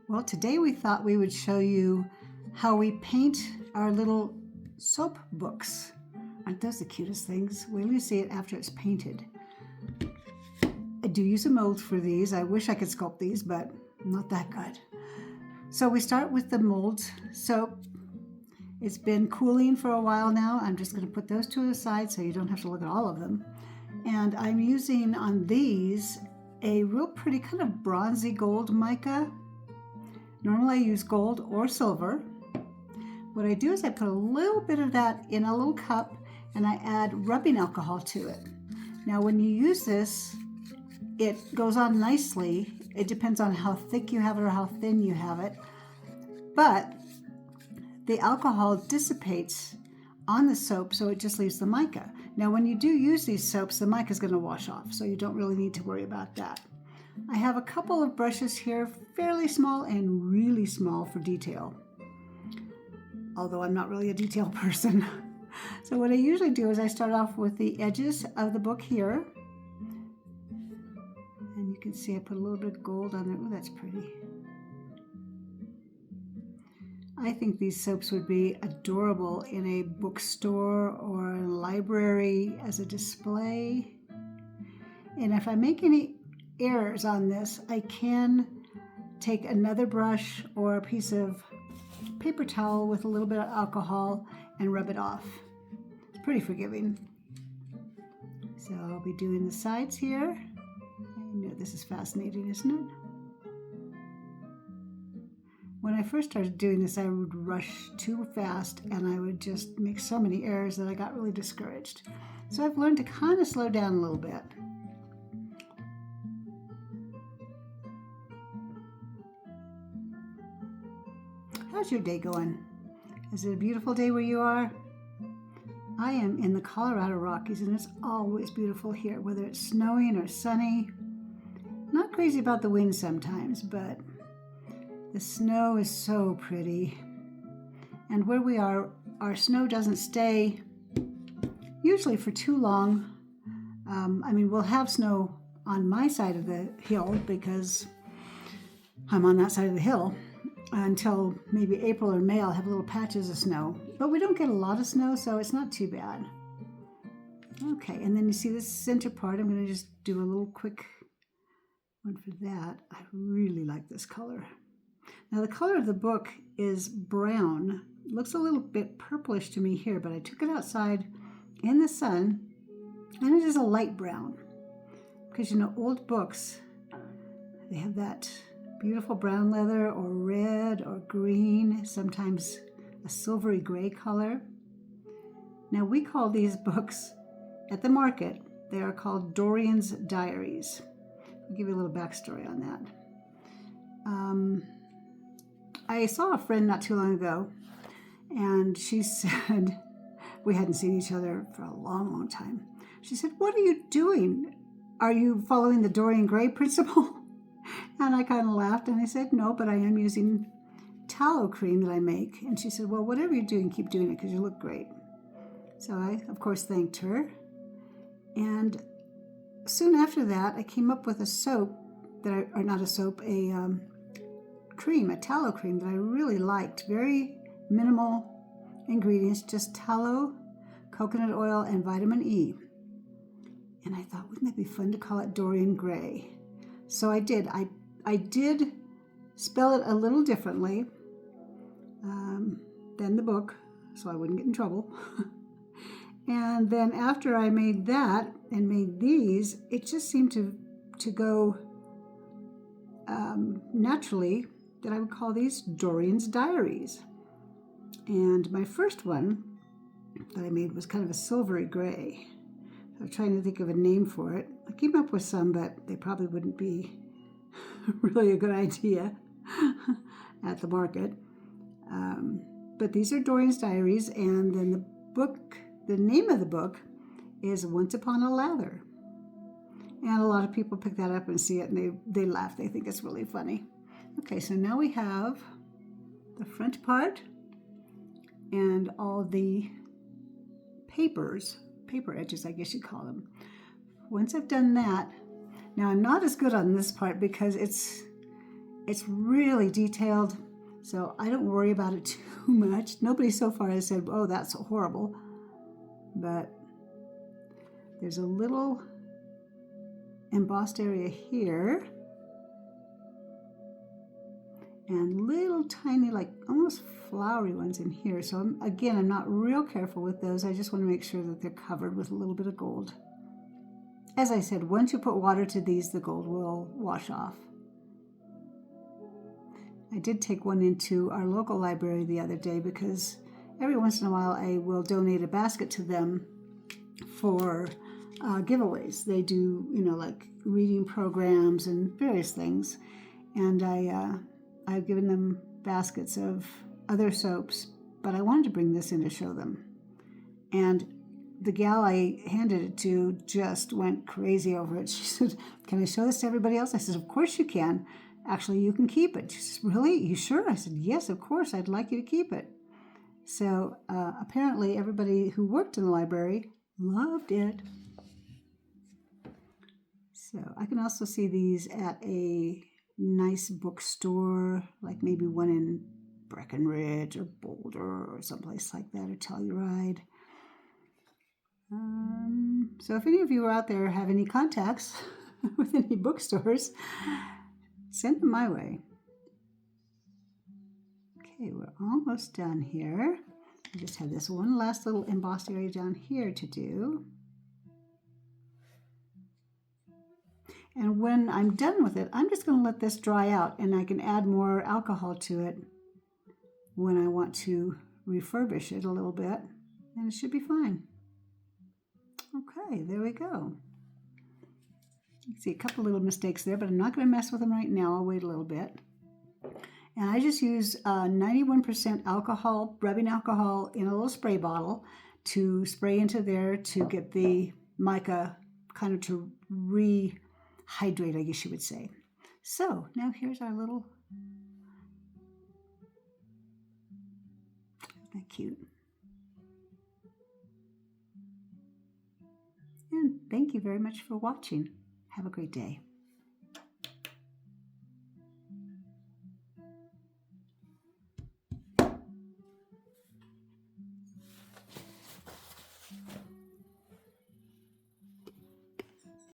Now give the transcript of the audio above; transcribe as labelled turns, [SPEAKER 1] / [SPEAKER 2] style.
[SPEAKER 1] Well, today we thought we would show you how we paint our little soap books. Aren't those the cutest things? Wait till you see it after it's painted. I do use a mold for these. I wish I could sculpt these, but I'm not that good. So we start with the mold soap. It's been cooling for a while now. I'm just going to put those to the side so you don't have to look at all of them. And I'm using on these a real pretty kind of bronzy gold mica. Normally I use gold or silver. What I do is I put a little bit of that in a little cup and I add rubbing alcohol to it. Now when you use this, it goes on nicely. It depends on how thick you have it or how thin you have it. But the alcohol dissipates on the soap, so it just leaves the mica. Now when you do use these soaps, the mica is going to wash off, so you don't really need to worry about that. I have a couple of brushes here, fairly small and really small for detail. Although I'm not really a detail person. So what I usually do is I start off with the edges of the book here. And you can see I put a little bit of gold on there. Oh, that's pretty. I think these soaps would be adorable in a bookstore or a library as a display. And if I make any errors on this, I can take another brush or a piece of paper towel with a little bit of alcohol and rub it off. It's pretty forgiving. So I'll be doing the sides here. I know this is fascinating, isn't it? When I first started doing this, I would rush too fast and I would just make so many errors that I got really discouraged. So I've learned to kind of slow down a little bit. How's your day going? Is it a beautiful day where you are? I am in the Colorado Rockies and it's always beautiful here, whether it's snowing or sunny. Not crazy about the wind sometimes, but the snow is so pretty. And where we are, our snow doesn't stay usually for too long. I mean, we'll have snow on my side of the hill because I'm on that side of the hill. Until maybe April or May, I'll have little patches of snow. But we don't get a lot of snow, so it's not too bad. Okay, and then you see this center part. I'm going to just do a little quick one for that. I really like this color. Now the color of the book is brown. It looks a little bit purplish to me here, but I took it outside in the sun, and it is a light brown. Because, you know, old books, they have that beautiful brown leather or red or green, sometimes a silvery gray color. Now we call these books at the market, they are called Dorian's Diaries. I'll give you a little backstory on that. I saw a friend not too long ago and she said, we hadn't seen each other for a long, long time. She said, "What are you doing? Are you following the Dorian Gray principle?" And I kind of laughed and I said, "No, but I am using tallow cream that I make." And she said, "Well, whatever you're doing, keep doing it because you look great." So I, of course, thanked her. And soon after that, I came up with a soap or not a soap, a cream, a tallow cream that I really liked. Very minimal ingredients, just tallow, coconut oil, and vitamin E. And I thought, wouldn't that be fun to call it Dorian Gray? So I did. I did spell it a little differently than the book, so I wouldn't get in trouble. And then after I made that and made these, it just seemed to go naturally that I would call these Dorian's Diaries. And my first one that I made was kind of a silvery gray. I was trying to think of a name for it. I came up with some, but they probably wouldn't be really a good idea at the market. But these are Dorian's Diaries, and then the name of the book is Once Upon a Lather. And a lot of people pick that up and see it, and they laugh. They think it's really funny. Okay, so now we have the front part and all the paper edges, I guess you call them. Once I've done that, now I'm not as good on this part because it's It's really detailed, so I don't worry about it too much. Nobody so far has said, oh, that's horrible. But there's a little embossed area here. And little tiny, like almost flowery ones in here. So I'm not real careful with those. I just want to make sure that they're covered with a little bit of gold. As I said, once you put water to these, the gold will wash off. I did take one into our local library the other day because every once in a while I will donate a basket to them for giveaways. They do, like reading programs and various things. And I've given them baskets of other soaps, but I wanted to bring this in to show them. And the gal I handed it to just went crazy over it. She said, can I show this to everybody else? I said, of course you can. Actually, you can keep it. She said, really? You sure? I said, yes, of course. I'd like you to keep it. So apparently everybody who worked in the library loved it. So I can also see these at a nice bookstore, like maybe one in Breckenridge or Boulder or someplace like that, or Telluride. So if any of you are out there have any contacts with any bookstores, send them my way. Okay, we're almost done here. I just have this one last little embossed area down here to do. And when I'm done with it, I'm just going to let this dry out, and I can add more alcohol to it when I want to refurbish it a little bit, and it should be fine. Okay, there we go. You can see a couple little mistakes there, but I'm not going to mess with them right now. I'll wait a little bit. And I just use 91% alcohol, rubbing alcohol in a little spray bottle to spray into there to get the mica kind of to rehydrate, I guess you would say. So now here's our little, isn't that cute? And thank you very much for watching. Have a great day.